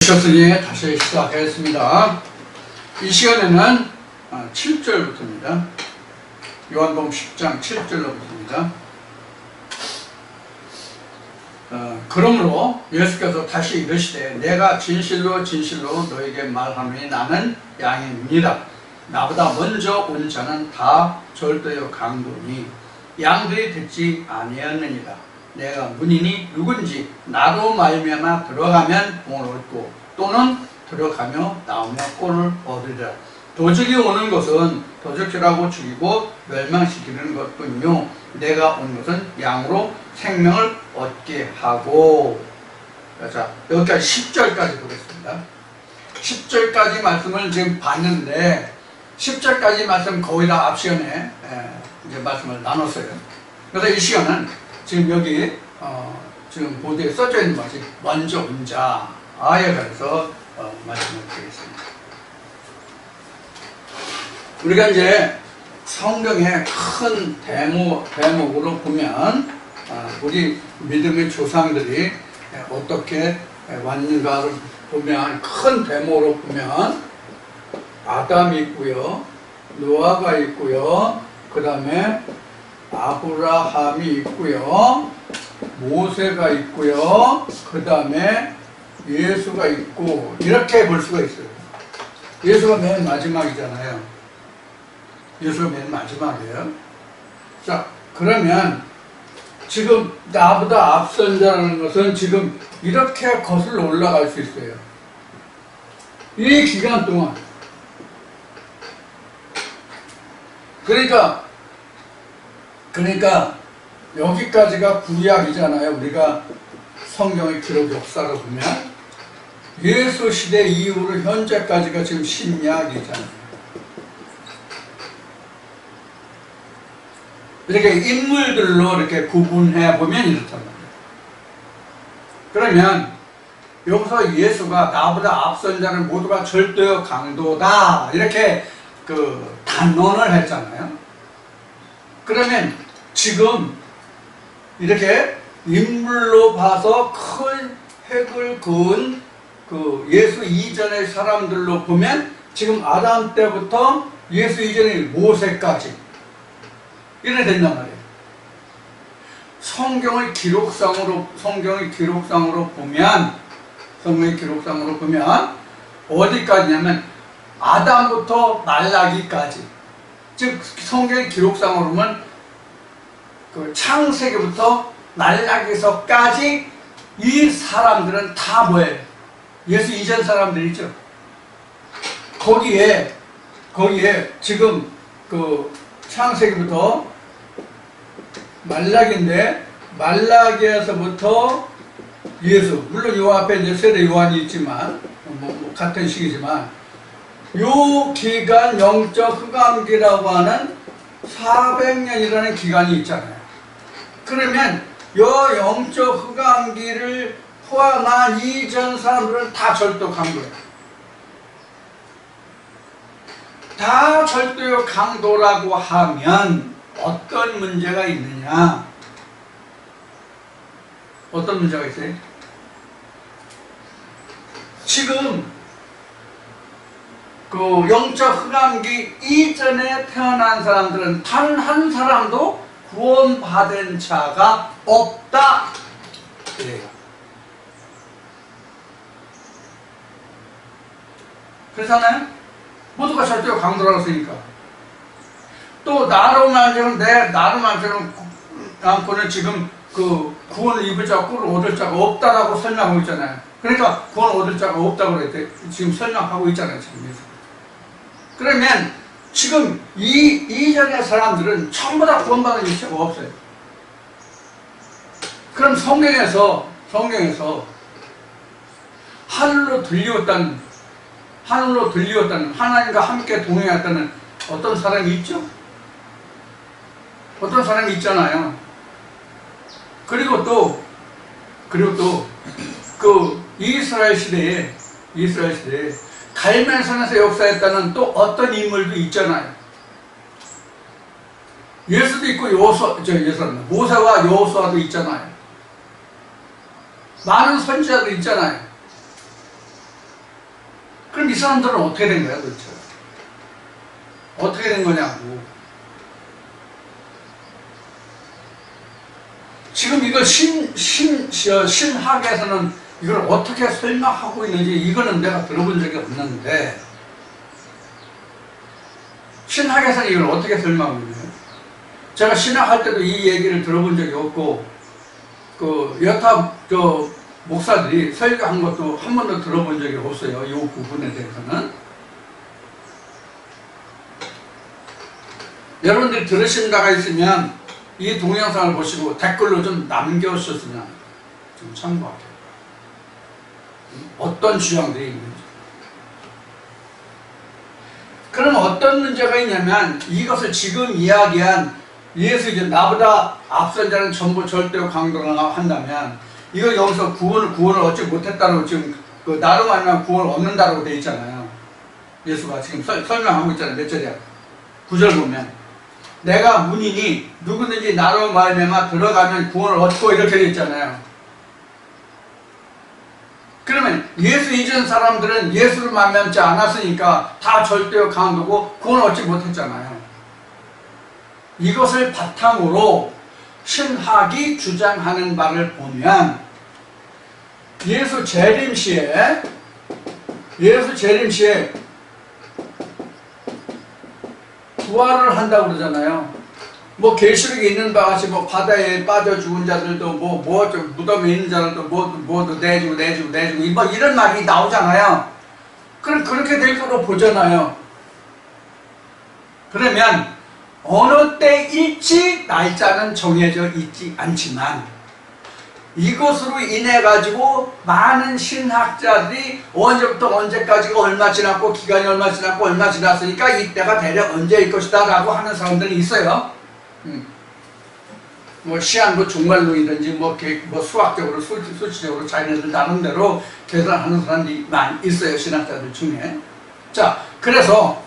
오셨으니 다시 시작하겠습니다. 이 시간에는 7절부터입니다. 요한복음 10장 7절로부터입니다. 그러므로 예수께서 다시 이르시되 내가 진실로 진실로 너에게 말하노니 나는 양의 문이라. 나보다 먼저 온 자는 다 절도요 강도니 양들이 듣지 아니하느니라. 내가 문이니 누군지 나로 말미암아 들어가면 구원을 얻고 또는 들어가며 나오며 꼴을 얻으리라. 도적이 오는 것은 도적질하고 죽이고 멸망시키는 것뿐이요 내가 온 것은 양으로 생명을 얻게 하고. 자, 여기까지 10절까지 보겠습니다. 10절까지 말씀을 지금 봤는데 10절까지 말씀 거의 다 앞 시간에 이제 말씀을 나눴어요. 그래서 이 시간은 지금 여기 지금 보드에 써져 있는 것이 먼저 온 자에 관해서 말씀을 드리겠습니다. 우리가 이제 성경의 큰 대목으로 보면 우리 믿음의 조상들이 어떻게 왔는가를 보면 큰 대목으로 보면 아담이 있고요, 노아가 있고요, 그 다음에 아브라함이 있고요, 모세가 있고요, 그 다음에 예수가 있고, 이렇게 볼 수가 있어요. 예수가 맨 마지막이잖아요. 예수가 맨 마지막이에요. 자, 그러면 지금 나보다 앞선 자라는 것은 지금 이렇게 거슬러 올라갈 수 있어요. 이 기간 동안. 그러니까 여기까지가 구약이잖아요. 우리가 성경의 기록 역사를 보면 예수 시대 이후로 현재까지가 지금 신약이잖아요. 이렇게 인물들로 이렇게 구분해 보면 이렇단 말이에요. 그러면 여기서 예수가 나보다 앞선 자는 모두가 절대요 강도다 이렇게 단론을 했잖아요. 그러면 지금 이렇게 인물로 봐서 큰 획을 그은 예수 이전의 사람들로 보면 지금 아담 때부터 예수 이전의 모세까지 이래 된단 말이에요. 성경의 기록상으로 보면 어디까지냐면 아담부터 말라기까지, 즉 성경의 기록상으로 보면 창세기부터 말라기서까지 이 사람들은 다 뭐예요? 예수 이전 사람들이죠. 거기에 지금 창세기부터 말라기인데 말라기에서부터 예수, 물론 요 앞에 이제 세례 요한이 있지만 같은 시기지만 요 기간 영적 흑암기라고 하는 400년이라는 기간이 있잖아요. 그러면 요 영적 흑암기를 포함한 이전 사람들은 다 절도 강도예요. 다 절도 강도라고 하면 어떤 문제가 있느냐? 어떤 문제가 있어요? 지금 영적 흑암기 이전에 태어난 사람들은 단 한 사람도 구원받은 자가 없다. 그래요. 그렇잖아요? 모두가 절대로 강도라고 했으니까. 또 나로 말하자면 않고는 지금 구원을 입을 자가 꿀을 얻을 자가 없다라고 설명하고 있잖아요. 그러니까 구원을 얻을 자가 없다고 그랬대. 지금 설명하고 있잖아요. 지금. 그러면 지금 이전의 사람들은 전부 다 구원받은 일체가 없어요. 그럼 성경에서 하늘로 들리었다는 하나님과 함께 동행했다는 어떤 사람이 있죠? 어떤 사람이 있잖아요. 그리고 또 이스라엘 시대에 갈멜산에서 역사했다는 또 어떤 인물도 있잖아요. 예수도 있고 모세와 여호수아도 있잖아요. 많은 선지자도 있잖아요. 그럼 이 사람들은 어떻게 된 거야 도대체? 어떻게 된 거냐고. 지금 이걸 신학에서는 이걸 어떻게 설명하고 있는지 이거는 내가 들어본 적이 없는데, 신학에서는 이걸 어떻게 설명하고 있나요? 제가 신학할 때도 이 얘기를 들어본 적이 없고, 여타 목사들이 설교한 것도 한 번도 들어본 적이 없어요. 이 부분에 대해서는. 여러분들이 들으신 바가 있으면 이 동영상을 보시고 댓글로 좀 남겨주셨으면 좀 참고하게요. 어떤 주장들이 있는지. 그럼 어떤 문제가 있냐면, 이것을 지금 이야기한 예수, 이제 나보다 앞선 자는 전부 절대로 강도가 한다면, 이거 여기서 구원을 얻지 못했다고 지금 나로 말하면 구원을 얻는다고 되어 있잖아요. 예수가 지금 설명하고 있잖아요. 몇 절이야? 9절 보면 내가 문이니 누구든지 나로 말미암아 들어가면 구원을 얻고 이렇게 되어 있잖아요. 그러면 예수 이전 사람들은 예수를 만나지 않았으니까 다 절대로 강도고 구원을 얻지 못했잖아요. 이것을 바탕으로 신학이 주장하는 바를 보면, 예수 재림 시에 부활을 한다고 그러잖아요. 뭐 계시록에 있는 바와 같이 뭐 바다에 빠져 죽은 자들도 뭐 무덤에 있는 자들도 뭐도 내주고 뭐 이런 말이 나오잖아요. 그럼 그렇게 될 거로 보잖아요. 그러면 어느 때일지 날짜는 정해져 있지 않지만, 이것으로 인해 가지고 많은 신학자들이 언제부터 언제까지가 얼마 지났고 기간이 얼마 지났고 얼마 지났으니까 이때가 대략 언제일 것이다 라고 하는 사람들이 있어요. 뭐 시한부 종말론이든지 뭐 수학적으로 수치적으로 자기네들 나름대로 계산하는 사람들이 많이 있어요, 신학자들 중에. 자, 그래서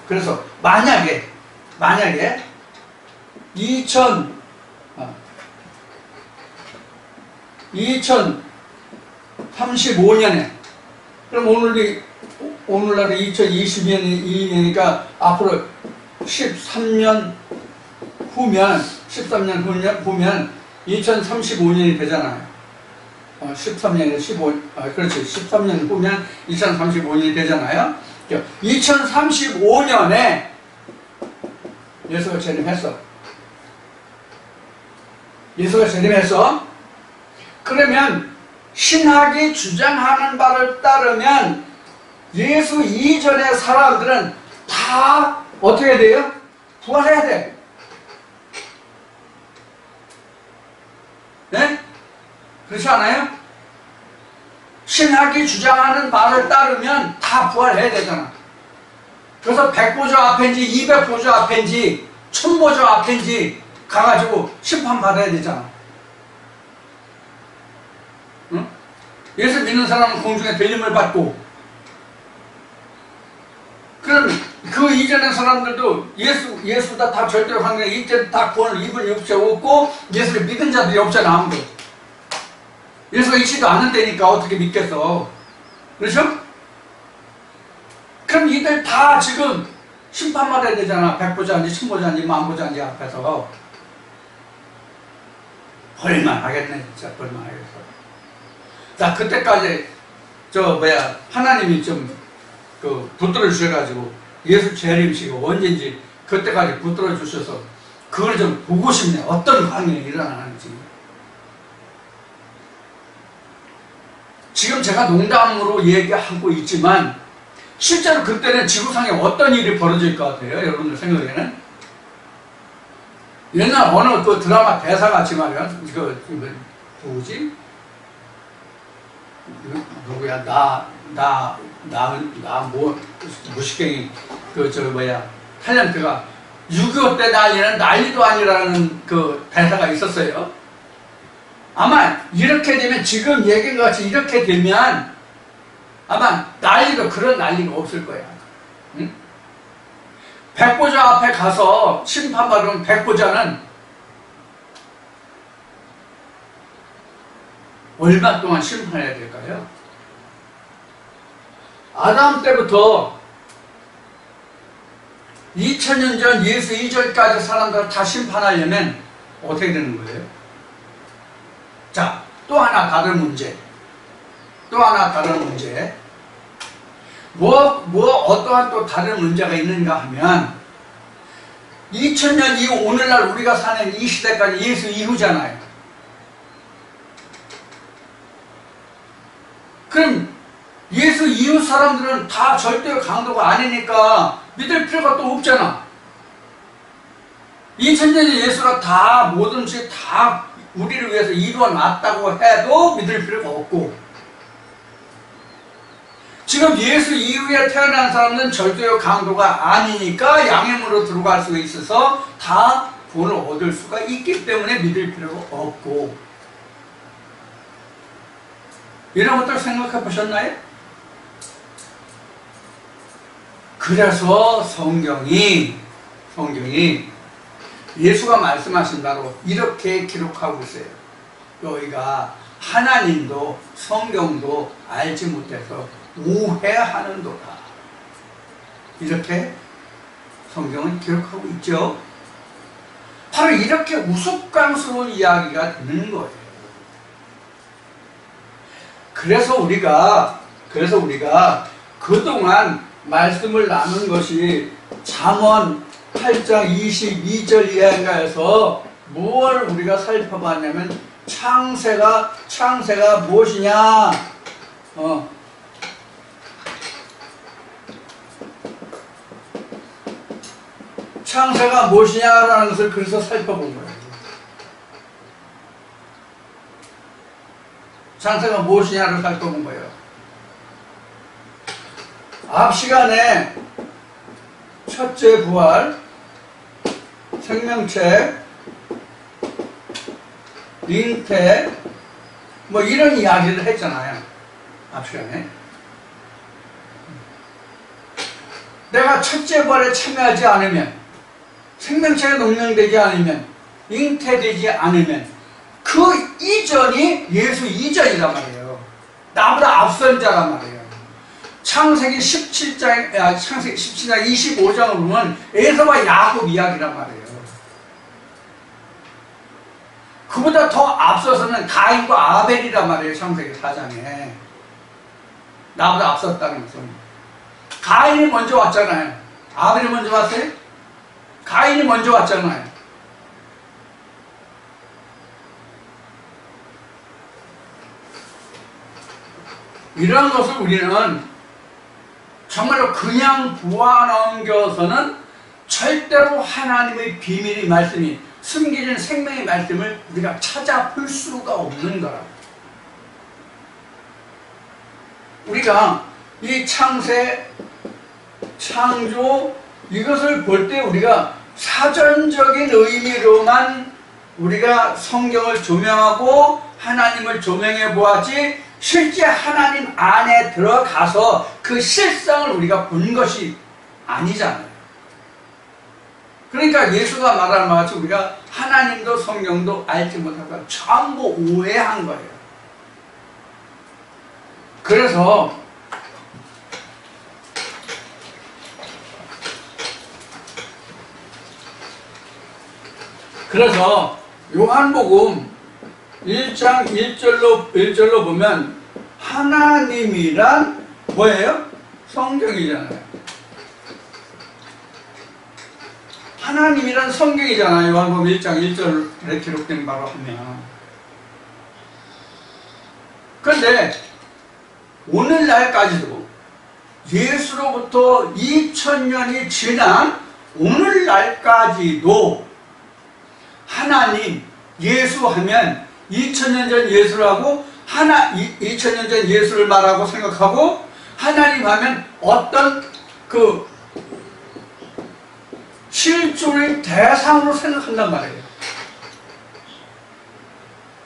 만약에 2035년에, 그럼 오늘날이 2022년이니까 앞으로 13년 후면 2035년이 되잖아요. 13년 후면 2035년이 되잖아요. 2035년에 예수가 재림했어. 그러면 신학이 주장하는 바를 따르면 예수 이전의 사람들은 다 어떻게 돼요? 부활해야 돼. 네? 그렇지 않아요? 신학이 주장하는 바를 따르면 다 부활해야 되잖아. 그래서 100보좌 앞인지 200보좌 앞인지 1000보좌 앞인지 가가지고 심판받아야 되잖아. 응? 예수 믿는 사람은 공중에 대림을 받고, 그럼 그 이전의 사람들도 예수다 다 절대로 강해, 이제 다 구원을 입은 육체 없고 예수를 믿은 자들이 없잖아. 아무도 예수가 있지도 않은 때니까 어떻게 믿겠어. 그렇죠? 그럼 이들 다 지금 심판받아야 되잖아. 100보자인지 1000보자인지 10,000보자인지 앞에서. 벌만하겠네, 진짜. 벌만하겠어. 자, 그때까지 하나님이 좀 붙들어 주셔가지고 예수 재림시고 언제인지 그때까지 붙들어 주셔서 그걸 좀 보고 싶네. 어떤 광경이 일어나는지. 지금 제가 농담으로 얘기하고 있지만 실제로 그때는 지구상에 어떤 일이 벌어질 것 같아요? 여러분들 생각에는? 옛날 어느 그 드라마 대사같이 말이야. 누구지? 누구야? 무식갱이, 탤런트가 6.25 때 난리는 난리도 아니라는 그 대사가 있었어요. 아마 이렇게 되면, 지금 얘기한 것 같이 이렇게 되면 아마 그런 난리가 없을 거야. 응? 100보좌 앞에 가서 심판받으면 100보좌는 얼마 동안 심판해야 될까요? 아담 때부터 2000년 전 예수 이전까지 사람들을 다 심판하려면 어떻게 되는 거예요? 자, 또 하나 다른 문제. 어떠한 또 다른 문제가 있는가 하면 2000년 이후 오늘날 우리가 사는 이 시대까지 예수 이후잖아요. 그럼 예수 이후 사람들은 다 절대 강도가 아니니까 믿을 필요가 또 없잖아. 2000년에 예수가 다 모든 것이 다 우리를 위해서 이루어 놨다고 해도 믿을 필요가 없고, 지금 예수 이후에 태어난 사람은 절대의 강도가 아니니까 양행으로 들어갈 수가 있어서 다 구원을 얻을 수가 있기 때문에 믿을 필요가 없고, 이런 것들 생각해 보셨나요? 그래서 성경이 예수가 말씀하신 바로 이렇게 기록하고 있어요. 너희가 하나님도 성경도 알지 못해서 오해하는도다. 이렇게 성경은 기록하고 있죠. 바로 이렇게 우스꽝스러운 이야기가 되는 거예요. 그래서 우리가 그동안 말씀을 나눈 것이 잠언 8장 22절 이하인가에서 무엇을 우리가 살펴봤냐면 창세가 무엇이냐? 창세가 무엇이냐라는 것을 그래서 살펴본 거예요. 창세가 무엇이냐를 살펴본 거예요. 앞 시간에 첫째 부활, 생명체, 잉태, 뭐 이런 이야기를 했잖아요. 앞 시간에. 내가 첫째 부활에 참여하지 않으면, 생명체가 농명되지 않으면, 잉태되지 않으면 그 이전이 예수 이전이란 말이에요. 나보다 앞선 자란 말이에요. 창세기 17장 25장을 보면 에서와 야곱 이야기란 말이에요. 그보다 더 앞서서는 가인과 아벨이란 말이에요. 창세기 4장에. 나보다 앞섰다는 것은. 가인이 먼저 왔잖아요. 아벨이 먼저 왔어요? 가인이 먼저 왔잖아요. 이런 것을 우리는 정말로 그냥 보아넘겨서는 절대로 하나님의 비밀의 말씀이 숨겨진 생명의 말씀을 우리가 찾아볼 수가 없는 거라고. 우리가 이 창세, 창조 이것을 볼 때 우리가 사전적인 의미로만 우리가 성경을 조명하고 하나님을 조명해 보았지 실제 하나님 안에 들어가서 그 실상을 우리가 본 것이 아니잖아요. 그러니까 예수가 말하는 것 같이 우리가 하나님도 성경도 알지 못하고 전부 오해한 거예요. 그래서 요한복음 1장 1절로 보면 하나님이란 뭐예요? 성경이잖아요. 하나님이란 성경이잖아요. 요한복음 1장 1절에 기록된 바로 하면. 그런데 오늘날까지도 예수로부터 2000년이 지난 오늘날까지도 하나님, 예수 하면 2000년 전 예수라고 2000년 전 예수를 말하고 생각하고 하나님 하면 어떤 그 실존의 대상으로 생각한단 말이에요.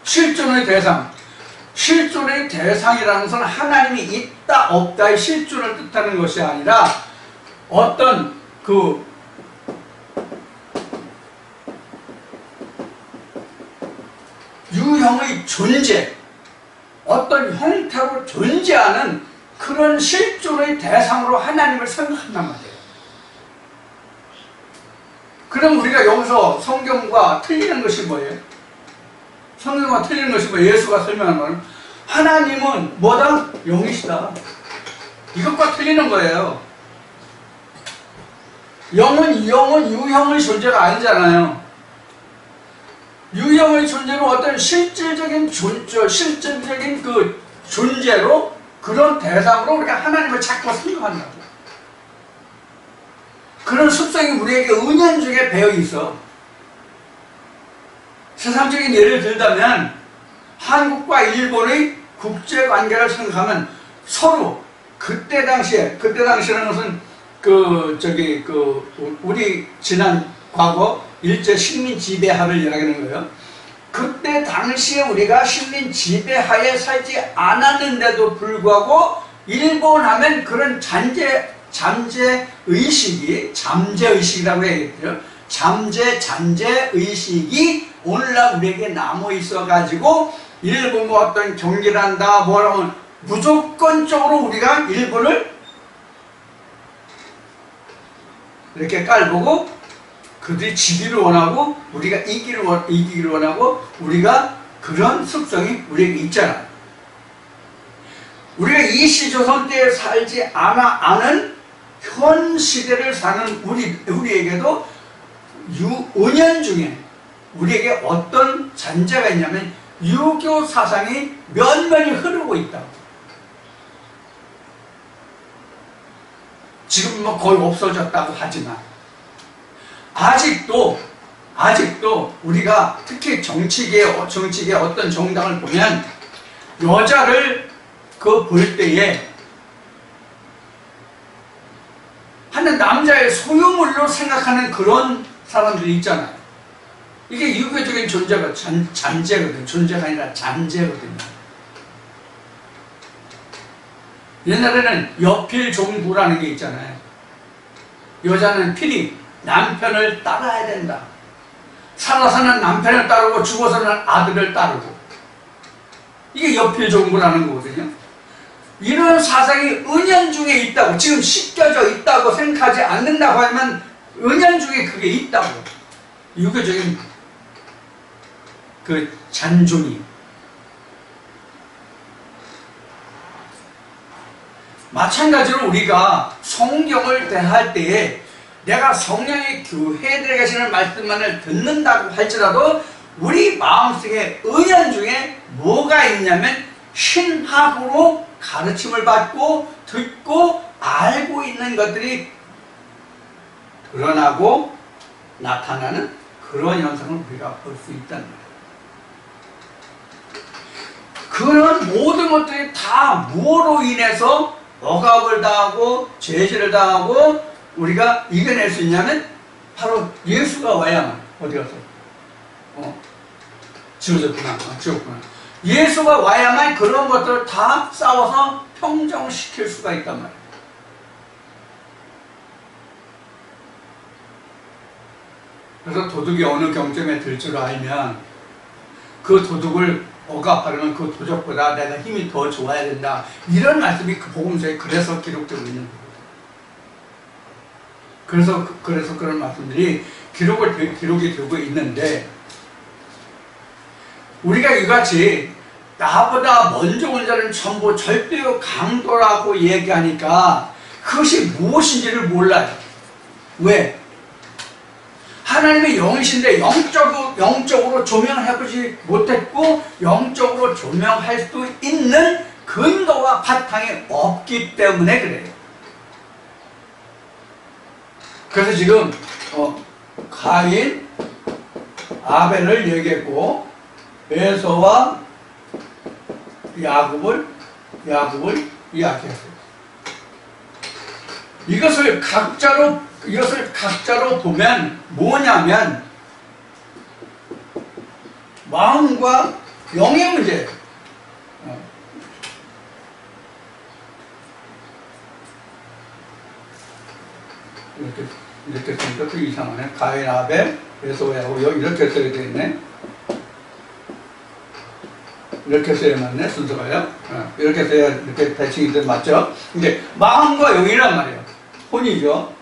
실존의 대상. 실존의 대상이라는 것은 하나님이 있다 없다의 실존을 뜻하는 것이 아니라 어떤 그 유형의 존재, 어떤 형태로 존재하는 그런 실존의 대상으로 하나님을 생각한단 말이에요. 그럼 우리가 여기서 성경과 틀리는 것이 뭐예요? 성경과 틀리는 것이 뭐예요? 예수가 설명하는 거는 하나님은 뭐다? 영이시다. 이것과 틀리는 거예요. 영은 유형의 존재가 아니잖아요. 유형의 존재는 어떤 실질적인 그 존재로 그런 대상으로 우리가 하나님을 자꾸 생각한다고. 그런 습성이 우리에게 은연중에 배어 있어. 세상적인 예를 들자면 한국과 일본의 국제관계를 생각하면 서로 그때 당시에는 무슨 우리 지난 과거 일제 식민 지배하를 이야기하는 거예요. 그때 당시에 우리가 식민 지배하에 살지 않았는데도 불구하고 일본 하면 그런 잠재의식이라고 얘기했죠. 잔재의식이 오늘날 우리에게 남아 있어 가지고 일본과 어떤 경기를 한다 뭐라면 무조건적으로 우리가 일본을 이렇게 깔보고 그들이 지기를 원하고 우리가 이기기를 원하고 우리가 그런 습성이 우리에게 있잖아요. 우리가 이 시조선 때에 살지 않은 현 시대를 사는 우리에게도 은연중에 우리에게 어떤 잔재가 있냐면 유교 사상이 면면이 흐르고 있다. 지금 뭐 거의 없어졌다고 하지만 아직도 우리가 특히 정치계의 어떤 정당을 보면 여자를 볼 때에 하는 남자의 소유물로 생각하는 그런 사람들이 있잖아요. 이게 유교적인 잔재거든요. 존재가 아니라 잔재거든요. 옛날에는 여필종부라는 게 있잖아요. 여자는 필히 남편을 따라야 된다. 살아서는 남편을 따르고 죽어서는 아들을 따르고. 이게 여필종부라는 거거든요. 이런 사상이 은연중에 있다고, 지금 씻겨져 있다고 생각하지 않는다고 하면 은연중에 그게 있다고. 유교적인 그 잔존이. 마찬가지로 우리가 성경을 대할 때에 내가 성령의 교회들에 계시는 말씀만을 듣는다고 할지라도 우리 마음속에 은연중에 뭐가 있냐면 신학으로 가르침을 받고 듣고 알고 있는 것들이 드러나고 나타나는 그런 현상을 우리가 볼 수 있다는 거예요. 그런 모든 것들이 다 무엇으로 인해서 억압을 당하고 죄질을 당하고 우리가 이겨낼 수 있냐면 바로 예수가 와야만. 어디 갔어? 지워졌구나. 지웠구나. 예수가 와야만 그런 것들을 다 싸워서 평정시킬 수가 있단 말이에요. 그래서 도둑이 어느 경점에 들 줄 알면 그 도둑을 억압하려면 그 도적보다 내가 힘이 더 좋아야 된다. 이런 말씀이 그 복음서에 그래서 기록되고 있는 거예요. 그래서 그런 말씀들이 기록이 되고 있는데 우리가 이같이 나보다 먼저 온 자는 전부 절대요 강도라고 얘기하니까 그것이 무엇인지를 몰라요. 왜? 하나님의 영이신데 영적으로 조명해보지 못했고 영적으로 조명할 수 있는 근거와 바탕이 없기 때문에 그래요. 그래서 지금 가인, 아벨을 얘기했고 에서와 야곱을 이야기했어요. 이것을 각자로 보면 뭐냐면 마음과 영의 문제예요. 이렇게 쓰니까 또 이상하네. 가인, 아벨, 에서와 야곱 이렇게 써야 되겠네. 이렇게 써야 맞네, 순서가요. 이렇게 돼야 이렇게 대칭이 돼 맞죠? 근데 마음과 영이란 말이에요. 혼이죠.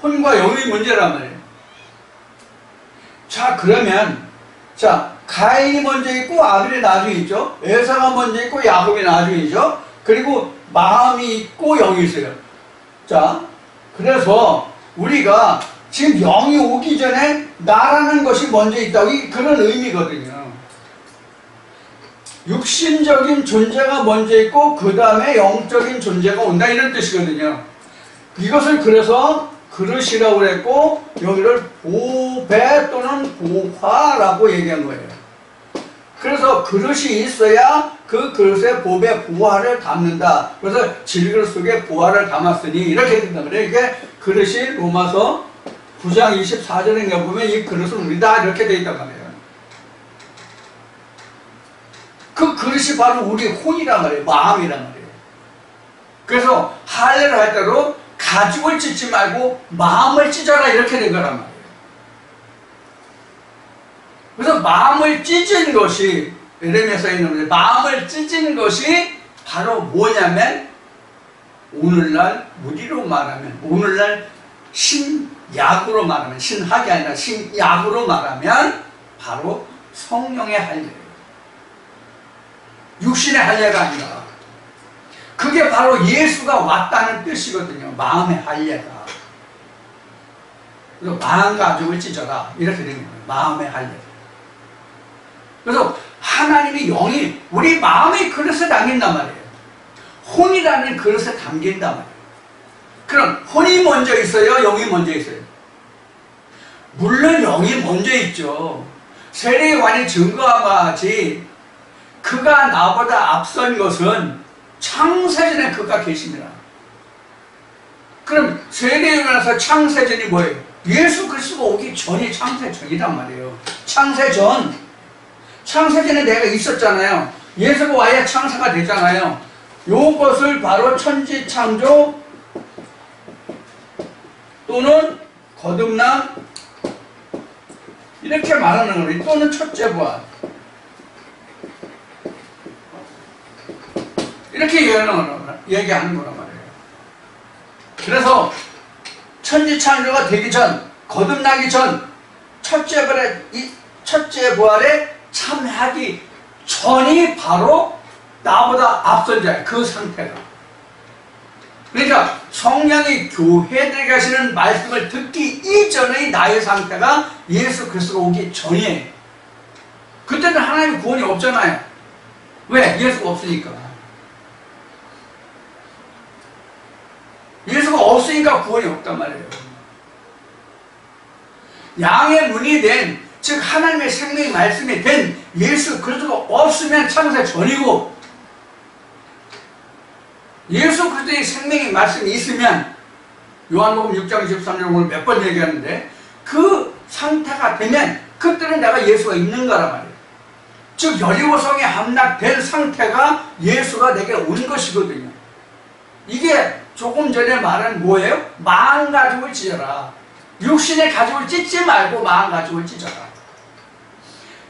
혼과 영의 문제란 말이에요. 자, 그러면 자, 가인이 먼저 있고 아벨이 나중에 있죠. 에사가 먼저 있고 야곱이 나중에 있죠. 그리고 마음이 있고 영이 있어요. 자, 그래서 우리가 지금 영이 오기 전에 나라는 것이 먼저 있다고 그런 의미거든요. 육신적인 존재가 먼저 있고 그 다음에 영적인 존재가 온다 이런 뜻이거든요. 이것을 그래서 그릇이라고 그랬고 여기를 보배 또는 보화라고 얘기한 거예요. 그래서 그릇이 있어야 그 그릇에 보배 보화를 담는다. 그래서 질그릇 속에 보화를 담았으니 이렇게 된다. 이게 그릇이 로마서 9장 24절인가 보면 이 그릇은 우리다 이렇게 돼 있단 말이에요. 그 그릇이 바로 우리 혼이란 말이에요. 마음이란 말이에요. 그래서 할례를 할 때도 가죽을 찢지 말고 마음을 찢어라 이렇게 된 거란 말이에요. 그래서 마음을 찢은 것이 에레미야서에 있는 마음을 찢은 것이 바로 뭐냐면 오늘날 우리로 말하면 오늘날 신약으로 말하면 신학이 아니라 신약으로 말하면 바로 성령의 할례예요. 육신의 할례가 아니라 그게 바로 예수가 왔다는 뜻이거든요. 마음의 할례가. 그래서 마음 가죽을 찢어라 이렇게 되는 거예요. 마음의 할례. 그래서 하나님의 영이 우리 마음의 그릇에 담긴단 말이에요. 혼이라는 그릇에 담긴단 말이에요. 그럼 혼이 먼저 있어요? 영이 먼저 있어요? 물론 영이 먼저 있죠. 세례요한이 증거한 바 같이 그가 나보다 앞선 것은 창세전에 그가 계십니다. 그럼 세례요한에서 창세전이 뭐예요? 예수 그리스도가 오기 전이 창세전이란 말이에요. 창세전에 내가 있었잖아요. 예수가 와야 창세가 됐잖아요. 요것을 바로 천지창조 또는 거듭남 이렇게 말하는 거예요. 또는 첫째 부활 이렇게 얘기하는 거란 말이에요. 그래서 천지창조가 되기 전, 거듭나기 전, 첫째 부활에 참여하기 전이 바로 나보다 앞선 자예요. 그 상태가. 그러니까 성령이 교회들에 가시는 말씀을 듣기 이전의 나의 상태가 예수 그리스도가 오기 전이에요. 그때는 하나님의 구원이 없잖아요. 왜? 예수가 없으니까. 예수가 없으니까 구원이 없단 말이에요. 양의 문이 된, 즉 하나님의 생명의 말씀이 된 예수 그리스도가 없으면 창세 전이고 예수 그리스도의 생명의 말씀이 있으면 요한복음 6장 23절 오늘 몇 번 얘기하는데 그 상태가 되면 그때는 내가 예수가 있는 거란 말이에요. 즉 여리고성에 함락된 상태가 예수가 내게 온 것이거든요. 이게 조금 전에 말한 뭐예요? 마음 가죽을 찢어라. 육신의 가죽을 찢지 말고 마음 가죽을 찢어라.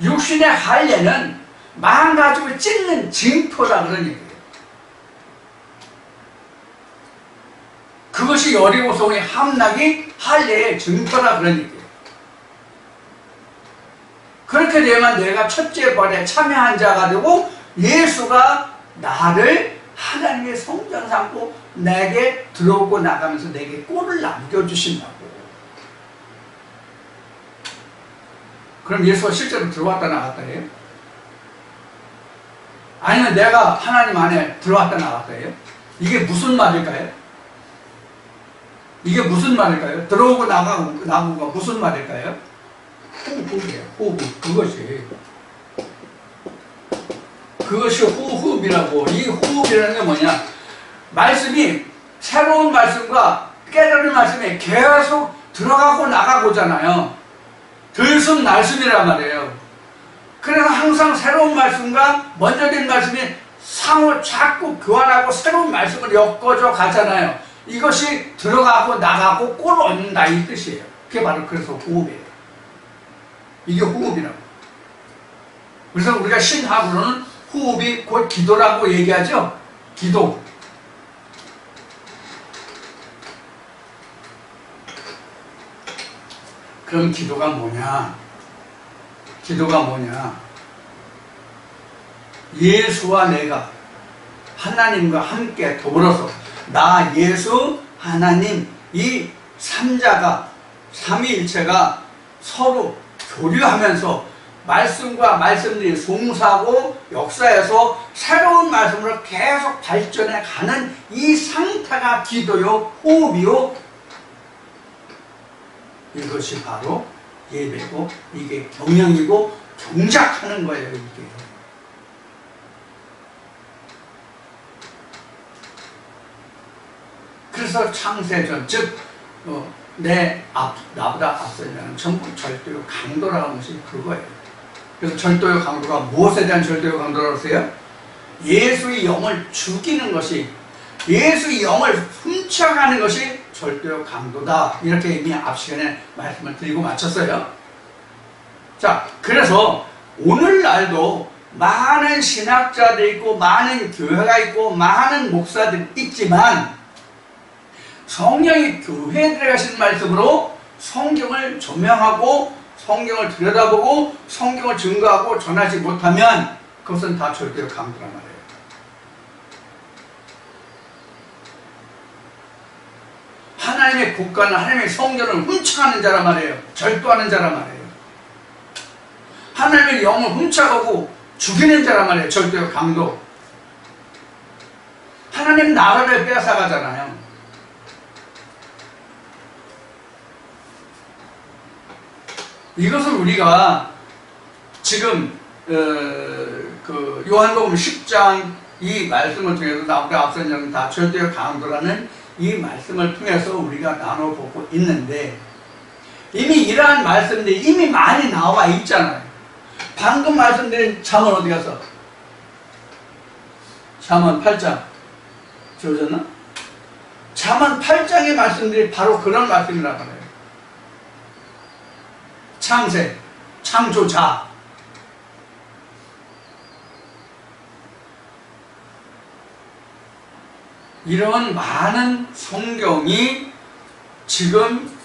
육신의 할례는 마음 가죽을 찢는 징표라 그런 얘기예요. 그것이 여리고성의 함락이 할례의 증거라 그런 얘기예요. 그렇게 되면 내가 첫째 부활에 참여한 자가 되고 예수가 나를 하나님의 성전 삼고 내게 들어오고 나가면서 내게 꼴을 남겨주신다고. 그럼 예수가 실제로 들어왔다 나갔다 해요? 아니면 내가 하나님 안에 들어왔다 나갔다 해요? 이게 무슨 말일까요? 이게 무슨 말일까요? 들어오고 나가고가 무슨 말일까요? 호흡이에요. 호흡. 그것이 호흡이라고. 이 호흡이라는 게 뭐냐? 말씀이 새로운 말씀과 깨달은 말씀이 계속 들어가고 나가고잖아요. 들숨날숨이란 말이에요. 그래서 항상 새로운 말씀과 먼저 된 말씀이 상호 자꾸 교환하고 새로운 말씀을 엮어져 가잖아요. 이것이 들어가고 나가고 꼴 얻는다 이 뜻이에요. 그게 바로 그래서 호흡이에요. 이게 호흡이라고. 그래서 우리가 신학으로는 호흡이 곧 기도라고 얘기하죠. 기도. 그럼 기도가 뭐냐? 기도가 뭐냐? 예수와 내가 하나님과 함께 더불어서 나, 예수, 하나님 이 삼자가 삼위일체가 서로 교류하면서 말씀과 말씀들이 송사하고 역사에서 새로운 말씀으로 계속 발전해 가는 이 상태가 기도요, 호흡이요. 이것이 바로 예배고 이게 경영이고 동작하는 거예요. 이게. 그래서 창세전, 즉 나보다 앞선 자는 전부 절대요 강도라는 하는 것이 그거예요. 그래서 절도요 강도가 무엇에 대한 절도요 강도라고 했어요? 예수의 영을 죽이는 것이, 예수의 영을 훔쳐가는 것이 절도요 강도다. 이렇게 이미 앞 시간에 말씀을 드리고 마쳤어요. 자, 그래서 오늘날도 많은 신학자들이 있고 많은 교회가 있고 많은 목사들이 있지만 성령이 교회에 들어가신 말씀으로 성경을 조명하고 성경을 들여다보고 성경을 증거하고 전하지 못하면 그것은 다 절대로 강도란 말이에요. 하나님의 국가는 하나님의 성전을 훔쳐가는 자란 말이에요. 절도하는 자란 말이에요. 하나님의 영을 훔쳐가고 죽이는 자란 말이에요. 절대로 강도. 하나님 나라를 빼앗아가잖아요. 이것을 우리가 지금 그 요한복음 10장 이 말씀을 통해서 나보다 앞선 자는 다 절대로 강도라는 이 말씀을 통해서 우리가 나눠보고 있는데 이미 이러한 말씀들이 이미 많이 나와 있잖아요. 방금 말씀드린 잠언 어디 가서? 잠언 8장 지워졌나? 잠언 8장의 말씀들이 바로 그런 말씀이라고 해요. 창세, 창조자. 이런 많은 성경이 지금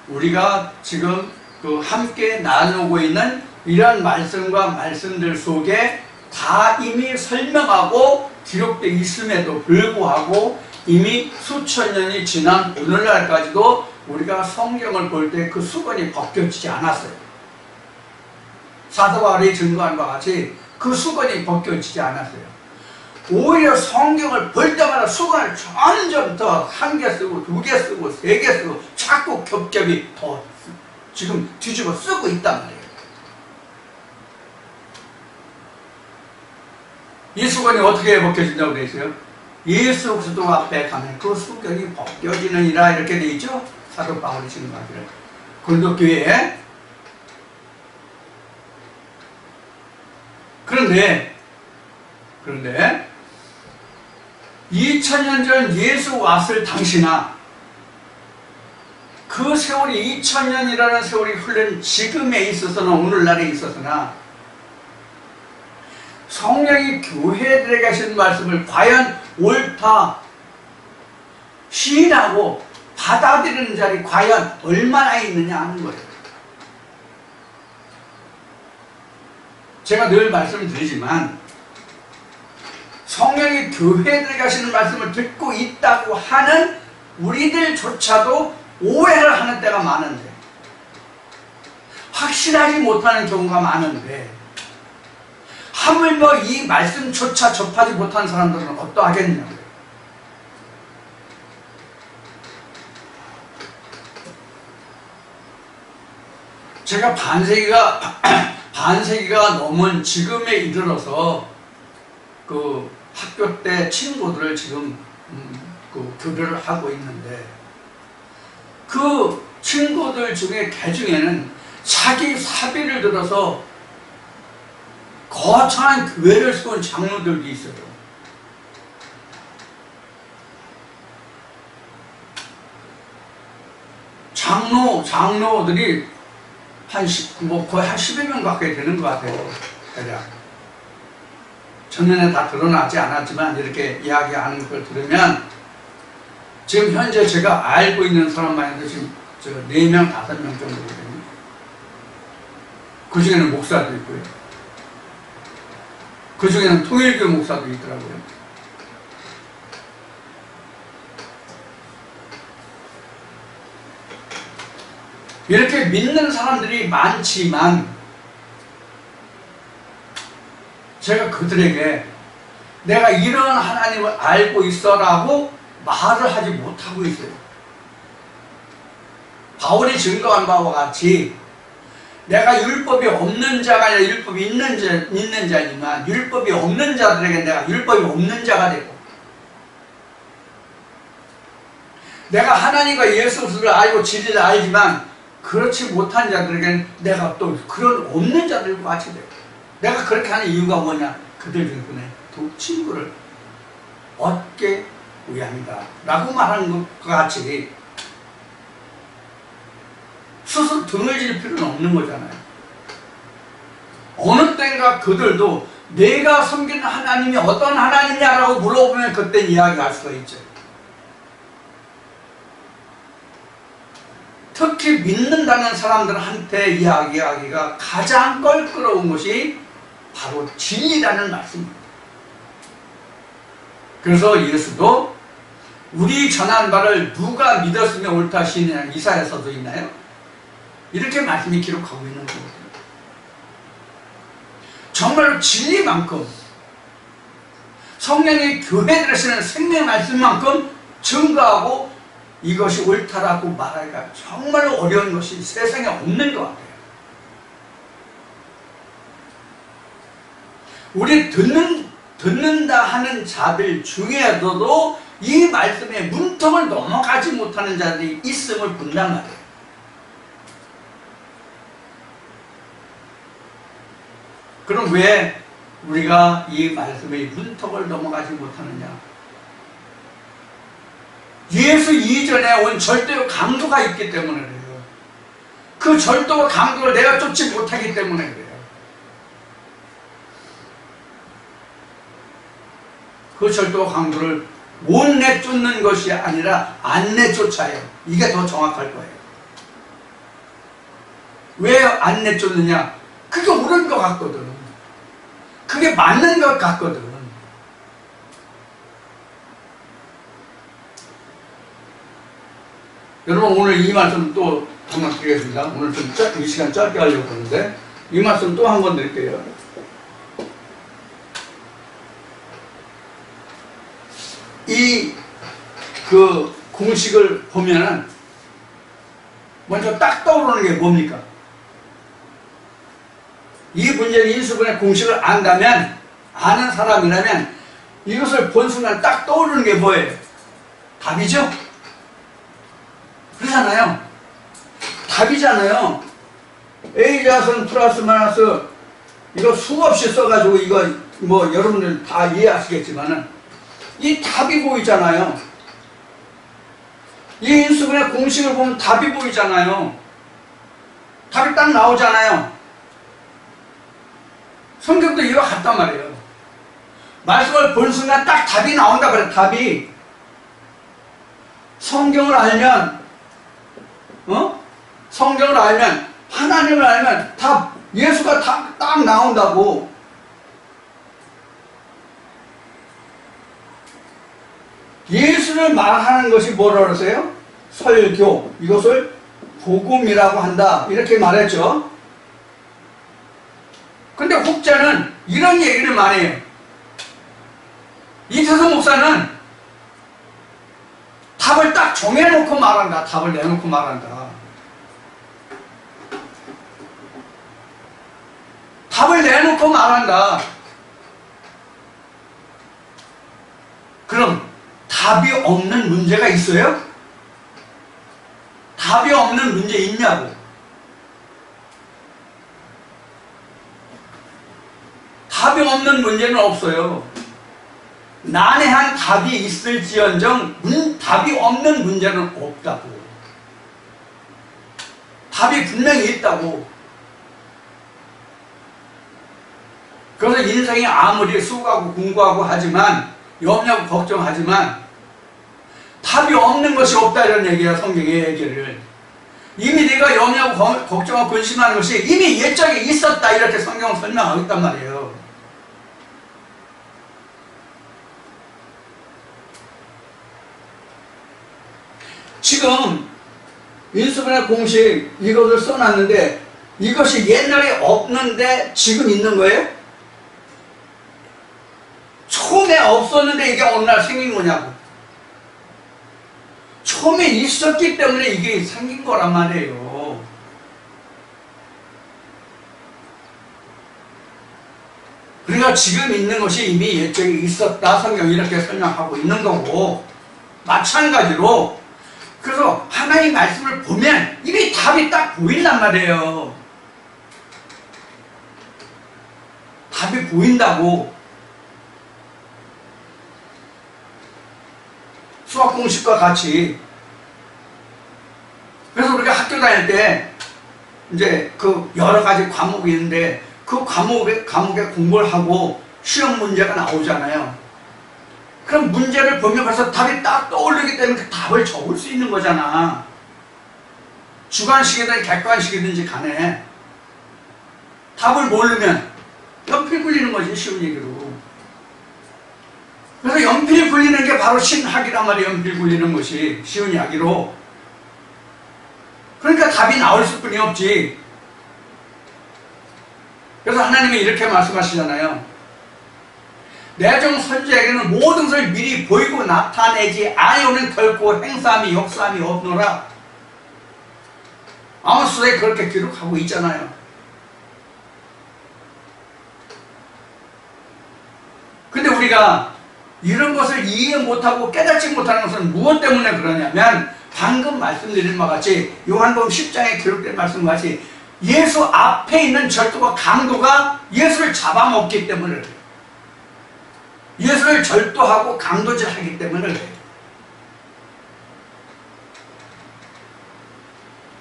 우리가 지금 그 함께 나누고 있는 이런 말씀과 말씀들 속에 다 이미 설명하고 기록되어 있음에도 불구하고 이미 수천 년이 지난 오늘날까지도 우리가 성경을 볼 때 그 수건이 벗겨지지 않았어요. 사도 바울이 증거한 바와 같이 그 수건이 벗겨지지 않았어요. 오히려 성경을 볼 때마다 수건을 점점 더 한 개 쓰고 두 개 쓰고 세 개 쓰고 자꾸 겹겹이 더 지금 뒤집어 쓰고 있단 말이에요. 이 수건이 어떻게 벗겨진다고 되어 있어요? 예수 그리스도 앞에 가면 그 수건이 벗겨지느니라 이렇게 되어 있죠? 사도 바울이 증거하기를. 고린도 교회에. 그런데 2000년 전 예수 왔을 당시나 그 세월이 2000년이라는 세월이 흘른 지금에 있어서나 오늘날에 있어서나 성령이 교회에 들어가신 말씀을 과연 옳다 시인하고 받아들이는 자리 과연 얼마나 있느냐 하는 거예요. 제가 늘 말씀드리지만 성령이 교회에 들어가시는 말씀을 듣고 있다고 하는 우리들조차도 오해를 하는 때가 많은데 확실하지 못하는 경우가 많은데 하물며 이 말씀조차 접하지 못한 사람들은 어떠하겠냐고요. 제가 반세기가 넘은 지금에 이르러서 그 학교 때 친구들을 지금 그 교류를 하고 있는데 그 친구들 중에 개중에는 자기 사비를 들어서 거창한 교회를 세운 장로들도 있어요. 장로들이 거의 한 10여 명 가까이 되는 것 같아요. 대략. 전면에 다 드러나지 않았지만 이렇게 이야기하는 걸 들으면 지금 현재 제가 알고 있는 사람만 해도 지금 4명, 5명 정도거든요. 그 중에는 목사도 있고요. 그 중에는 통일교 목사도 있더라고요. 이렇게 믿는 사람들이 많지만 제가 그들에게 내가 이런 하나님을 알고 있어라고 말을 하지 못하고 있어요. 바울이 증거한 바와 같이 내가 율법이 없는 자가 아니라 율법이 있는 자지만 율법이 없는 자들에게 내가 율법이 없는 자가 되고 내가 하나님과 예수 그리스도를 알고 진리를 알지만 그렇지 못한 자들에게는 내가 또 그런 없는 자들과 같이 돼요. 내가 그렇게 하는 이유가 뭐냐? 그들 덕분에 친구를 얻게 위함이다 라고 말하는 것과 같이 스스로 등을 질 필요는 없는 거잖아요. 어느 때인가 그들도 내가 섬기는 하나님이 어떤 하나님이냐라고 물어보면 그때 이야기할 수가 있죠. 특히 믿는다는 사람들한테 이야기하기가 가장 껄끄러운 것이 바로 진리라는 말씀입니다. 그래서 예수도 우리 전한 바를 누가 믿었으면 옳다 하시느냐 이사야서도 있나요? 이렇게 말씀이 기록하고 있는 거거든요. 정말로 진리만큼 성령이 교회에 들으시는 생명의 말씀만큼 증거하고 이것이 옳다라고 말하기가 정말로 어려운 것이 세상에 없는 것 같아요. 우리 듣는다 하는 자들 중에서도 이 말씀에 문턱을 넘어가지 못하는 자들이 있음을 본단 말이에요. 그럼 왜 우리가 이 말씀의 문턱을 넘어가지 못하느냐? 예수 이전에 온 절대로 강도가 있기 때문에 그래요. 그 절도와 강도를 내가 쫓지 못하기 때문에 그래요. 그 절도와 강도를 못 내쫓는 것이 아니라 안 내쫓아요. 이게 더 정확할 거예요. 왜 안 내쫓느냐? 그게 옳은 것 같거든. 그게 맞는 것 같거든. 여러분 오늘 이 말씀 또 한 번 드리겠습니다. 오늘 좀 이 시간 짧게 하려고 하는데 이 말씀 또 한 번 드릴게요. 이 그 공식을 보면은 먼저 딱 떠오르는 게 뭡니까? 이 문제는 인수분해 공식을 안다면, 아는 사람이라면 이것을 본 순간 딱 떠오르는 게 뭐예요? 답이죠? 그렇잖아요. 답이잖아요. A자선 플러스 마이너스 이거 수없이 써가지고 이거 뭐 여러분들 다 이해하시겠지만은 이 답이 보이잖아요. 이 인수분해 공식을 보면 답이 보이잖아요. 답이 딱 나오잖아요. 성경도 이와 같단 말이에요. 말씀을 본 순간 딱 답이 나온다 그래. 답이 성경을 알면 성경을 알면 하나님을 알면 답 예수가 딱 나온다고. 예수를 말하는 것이 뭐라 그러세요? 설교. 이것을 복음이라고 한다. 이렇게 말했죠. 근데 혹자는 이런 얘기를 많이 해요. 이태성 목사는 답을 딱 정해놓고 말한다. 답을 내놓고 말한다. 답을 내놓고 말한다. 그럼 답이 없는 문제가 있어요? 답이 없는 문제 있냐고. 답이 없는 문제는 없어요. 난해한 답이 있을지언정 답이 없는 문제는 없다고. 답이 분명히 있다고. 그래서 인생이 아무리 수고하고 공부하고 하지만 염려하고 걱정하지만 답이 없는 것이 없다 이런 얘기야. 성경의 얘기를. 이미 네가 염려하고 걱정하고 근심하는 것이 이미 옛적에 있었다 이렇게 성경은 설명하고 있단 말이에요. 지금 인수분해 공식 이것을 써놨는데 이것이 옛날에 없는데 지금 있는 거예요? 처음에 없었는데 이게 어느 날 생긴 거냐고. 처음에 있었기 때문에 이게 생긴 거란 말이에요. 그러니까 지금 있는 것이 이미 옛적에 있었다. 성경이 이렇게 설명하고 있는 거고 마찬가지로 그래서 하나님 말씀을 보면 이미 답이 딱 보인단 말이에요. 답이 보인다고. 수학 공식과 같이. 그래서 우리가 학교 다닐 때 이제 그 여러 가지 과목이 있는데 그 과목에 공부를 하고 시험 문제가 나오잖아요. 그럼 문제를 보면 벌써 답이 딱 떠오르기 때문에 그 답을 적을 수 있는 거잖아. 주관식이든 객관식이든지 간에 답을 모르면 연필 굴리는 거지, 쉬운 얘기로. 그래서 연필 굴리는 게 바로 신학이란 말이에요. 연필 굴리는 것이 쉬운 이야기로. 그러니까 답이 나올 수뿐이 없지. 그래서 하나님이 이렇게 말씀하시잖아요. 내종 선지자에게는 모든 것을 미리 보이고 나타내지 아니오는 결코 행사함이 역사함이 없노라. 아모스에 그렇게 기록하고 있잖아요. 근데 우리가 이런 것을 이해 못하고 깨닫지 못하는 것은 무엇 때문에 그러냐면 방금 말씀드린 바와 같이 요한복음 10장에 기록된 말씀과 같이 예수 앞에 있는 절도와 강도가 예수를 잡아먹기 때문에 그래요. 예수를 절도하고 강도질하기 때문에 그래요.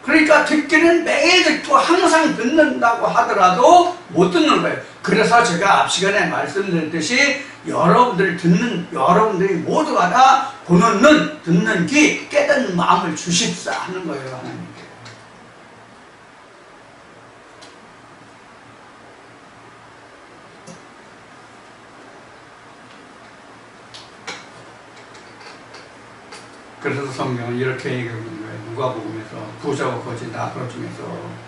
그러니까 듣기는 매일 듣고 항상 듣는다고 하더라도 못 듣는 거예요. 그래서 제가 앞 시간에 말씀드렸듯이 여러분들이 모두가 다 보는 눈, 듣는 귀, 깨닫는 마음을 주십사 하는 거예요, 하나님께. 그래서 성경은 이렇게 얘기하고 있는 거예요. 누가복음에서 부자와 거지 나그러 중에서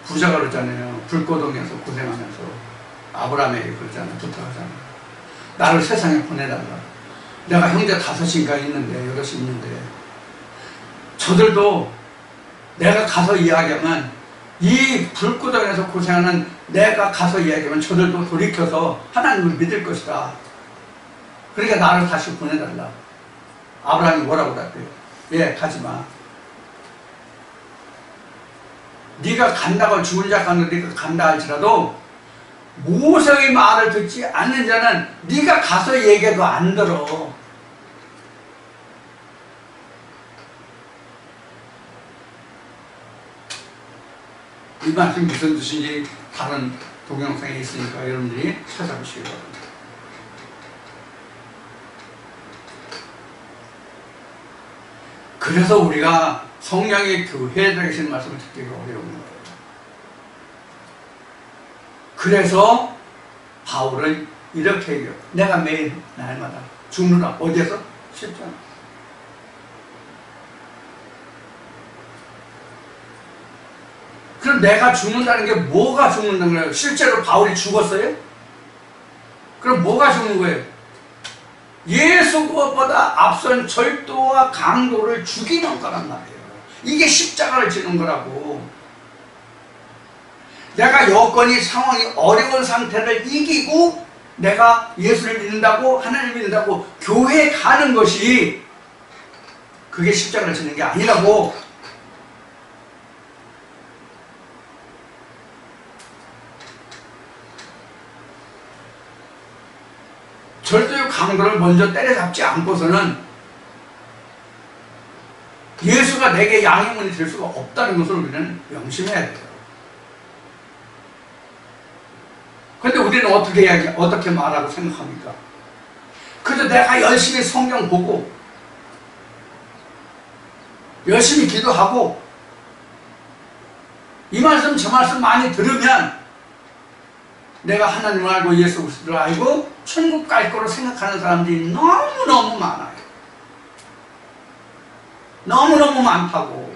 부자가 그러잖아요. 불고동에서 고생하면서 아브라함에게 그러잖아요. 부탁하잖아요. 나를 세상에 보내달라. 내가 형제 5인가 있는데 8이 있는데 저들도 내가 가서 이야기하면 이 불고동에서 고생하는 내가 가서 이야기하면 저들도 돌이켜서 하나님을 믿을 것이다. 그러니까 나를 다시 보내달라. 아브라함이 뭐라고 그랬대요? 예, 가지마. 네가 간다고 죽은 자 가운데 네가 간다 할지라도 모세의 말을 듣지 않는 자는 네가 가서 얘기해도 안 들어. 이 말씀이 무슨 뜻인지 다른 동영상에 있으니까 여러분들이 찾아보시기 바랍니다. 그래서 우리가 성령의 교회에 계신 말씀을 듣기가 어려운 거예요. 그래서 바울은 이렇게 얘기해요. 내가 매일 날마다 죽느라 어디에서? 십자가. 그럼 내가 죽는다는 게 뭐가 죽는다는 거예요? 실제로 바울이 죽었어요? 그럼 뭐가 죽는 거예요? 예수 그것보다 앞선 절도와 강도를 죽이는 거란 말이에요. 이게 십자가를 지는 거라고. 내가 여건이 상황이 어려운 상태를 이기고 내가 예수를 믿는다고 하나님을 믿는다고 교회에 가는 것이 그게 십자가를 지는 게 아니라고. 절대로 강도를 먼저 때려잡지 않고서는 예수가 내게 양육원이 될 수가 없다는 것을 우리는 명심해야 돼요. 우리는 어떻게 말하고 생각합니까? 그래도 내가 열심히 성경 보고 열심히 기도하고 이 말씀 저 말씀 많이 들으면 내가 하나님을 알고 예수 그리스도를 알고 천국 갈 거로 생각하는 사람들이 너무너무 많아요. 너무너무 많다고.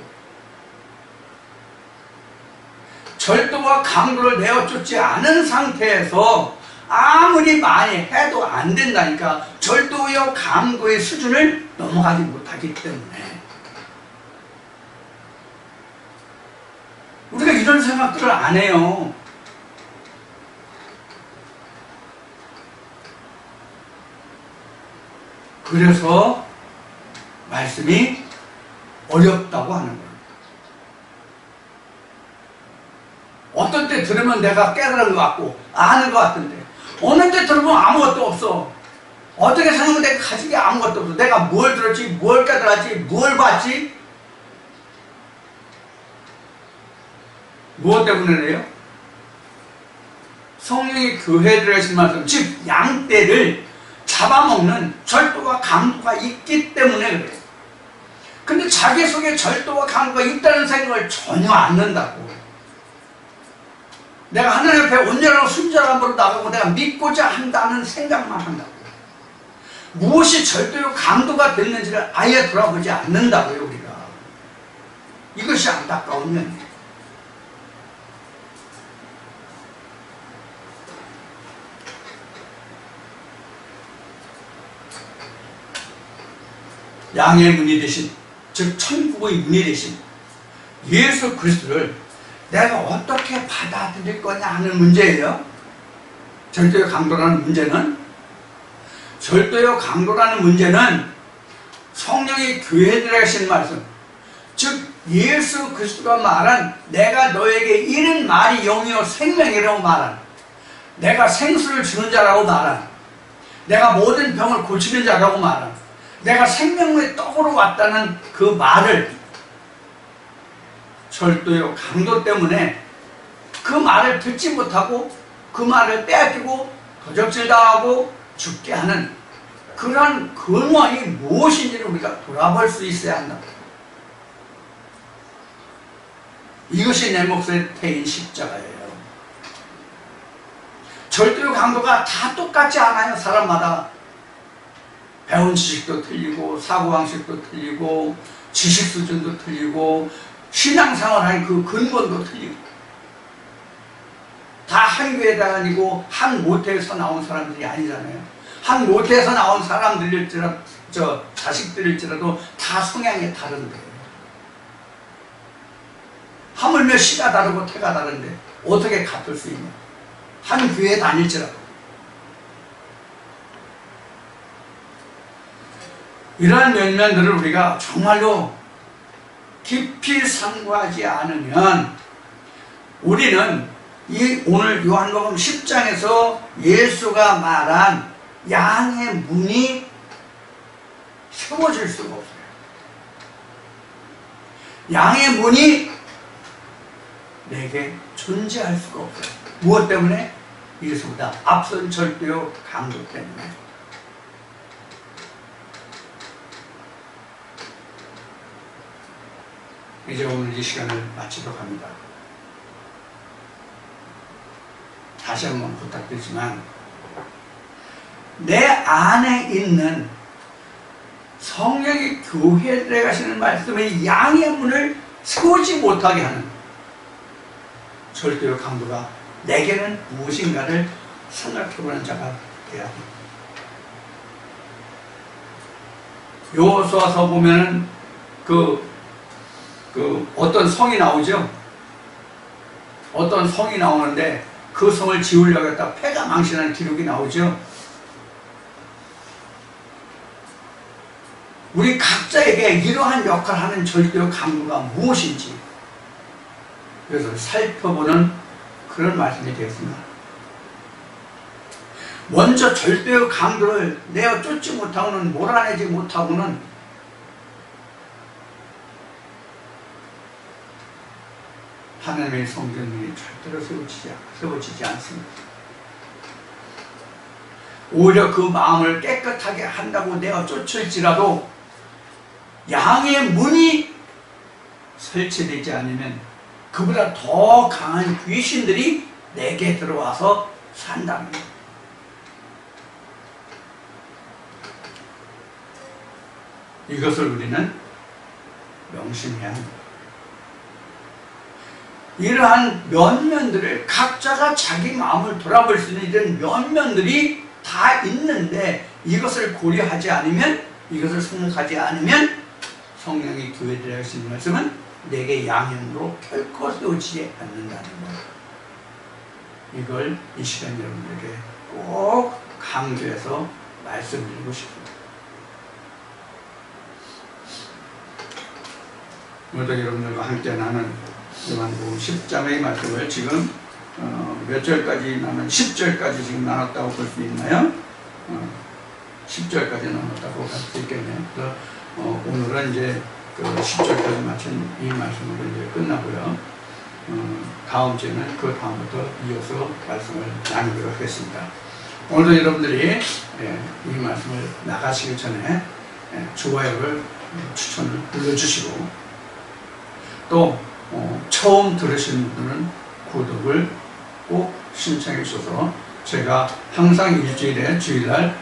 절도와 강도를 내어쫓지 않은 상태에서 아무리 많이 해도 안 된다니까. 절도와 강도의 수준을 넘어가지 못하기 때문에 우리가 이런 생각들을 안 해요. 그래서 말씀이 어렵다고 하는 거예요. 어떤 때 들으면 내가 깨달은 것 같고 아는 것 같은데 어느 때 들으면 아무것도 없어. 어떻게 생각하면 내가 가진 게 아무것도 없어. 내가 뭘 들었지, 뭘 깨달았지, 뭘 봤지? 무엇 때문에래요? 성령이 교회에 들어가신 말씀, 즉 양떼를 잡아먹는 절도와 강도가 있기 때문에 그래요. 근데 자기 속에 절도와 강도가 있다는 생각을 전혀 안 는다고. 내가 하나님 앞에 온전하고 순전한 으로 나가고 내가 믿고자 한다는 생각만 한다고. 무엇이 절도요 강도가 됐는지를 아예 돌아보지 않는다고요, 우리가. 이것이 안타까운 면이에요. 양의 문이 되신, 즉 천국의 문이 되신 예수 그리스도를 내가 어떻게 받아들일 거냐 하는 문제예요. 절도요 강도라는 문제는, 절도요 강도라는 문제는 성령이 교회에 들어가신 말씀, 즉 예수 그리스도가 말한 내가 너에게 이른 말이 영이요 생명이라고 말한, 내가 생수를 주는 자라고 말한, 내가 모든 병을 고치는 자라고 말한, 내가 생명의 떡으로 왔다는 그 말을 절도요 강도 때문에 그 말을 듣지 못하고 그 말을 빼앗기고 도적질당하고 죽게 하는 그러한 근원이 무엇인지를 우리가 돌아볼 수 있어야 한다. 이것이 내 몫의 태인 십자가예요. 절도요 강도가 다 똑같지 않아요. 사람마다 배운 지식도 틀리고 사고방식도 틀리고 지식 수준도 틀리고 신앙생활하는 그 근본도 틀리고 다 한 교회 다니고 한 모태에서 나온 사람들이 아니잖아요. 한 모태에서 나온 사람들일지라도 자식들일지라도 다 성향이 다른데 하물며 씨가 다르고 태가 다른데 어떻게 같을 수 있냐. 한 교회 다닐지라도. 이러한 면면들을 우리가 정말로 깊이 상고하지 않으면 우리는 이 오늘 요한복음 10장에서 예수가 말한 양의 문이 세워질 수가 없어요. 양의 문이 내게 존재할 수가 없어요. 무엇 때문에? 예수보다 앞선 절도요 강도 때문에. 이제 오늘 이 시간을 마치도록 합니다. 다시 한번 부탁드리지만 내 안에 있는 성령이 교회에 들어가시는 말씀의 양의 문을 세우지 못하게 하는 절도요 강도가 내게는 무엇인가를 생각해보는 자가 되어야 합니다. 여호수아서 보면은 어떤 성이 나오죠. 어떤 성이 나오는데 그 성을 지으려고 했다 패가 망신하는 기록이 나오죠. 우리 각자에게 이러한 역할을 하는 절도요 강도가 무엇인지 그래서 살펴보는 그런 말씀이 되었습니다. 먼저 절도요 강도를 내어 쫓지 못하고는 몰아내지 못하고는 하나님의 성전이 절대로 세워지지 않습니다. 오히려 그 마음을 깨끗하게 한다고 내가 쫓을지라도 양의 문이 설치되지 않으면 그보다 더 강한 귀신들이 내게 들어와서 산답니다. 이것을 우리는 명심해야 합니다. 이러한 면면들을 각자가 자기 마음을 돌아볼 수 있는 이런 면면들이 다 있는데 이것을 고려하지 않으면, 이것을 생각하지 않으면 성령이 교회들에게 하시는 말씀은 내게 양형으로 결코 세우지 않는다는 것. 이걸 이 시간 여러분들에게 꼭 강조해서 말씀드리고 싶습니다. 오늘도 여러분들과 함께 나눈 요한복음 10장의 말씀을 지금 몇 절까지 나눈 10절까지 지금 나눴다고 볼 수 있나요? 10절까지 나눴다고 할 수 있겠네요. 그래서 오늘은 이제 그 10절까지 마친 이 말씀으로 이제 끝나고요. 다음 주에는 그 다음부터 이어서 말씀을 나누도록 하겠습니다. 오늘도 여러분들이 이 말씀을 나가시기 전에 좋아요를 추천을 눌러주시고 또 처음 들으시는 분들은 구독을 꼭 신청해 주셔서 제가 항상 일주일에 주일날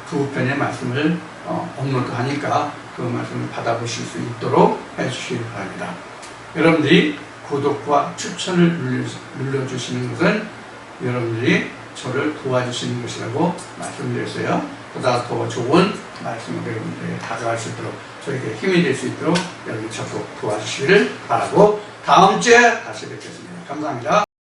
두 편의 말씀을 업로드하니까 그 말씀을 받아보실 수 있도록 해주시기 바랍니다. 여러분들이 구독과 추천을 눌러주시는 것은 여러분들이 저를 도와주시는 것이라고 말씀드렸어요. 보다 더 좋은 말씀을 여러분들에게 다가갈 수 있도록, 저에게 힘이 될 수 있도록 여러분이 적극 도와주시기를 바라고 다음 주에 다시 뵙겠습니다. 감사합니다.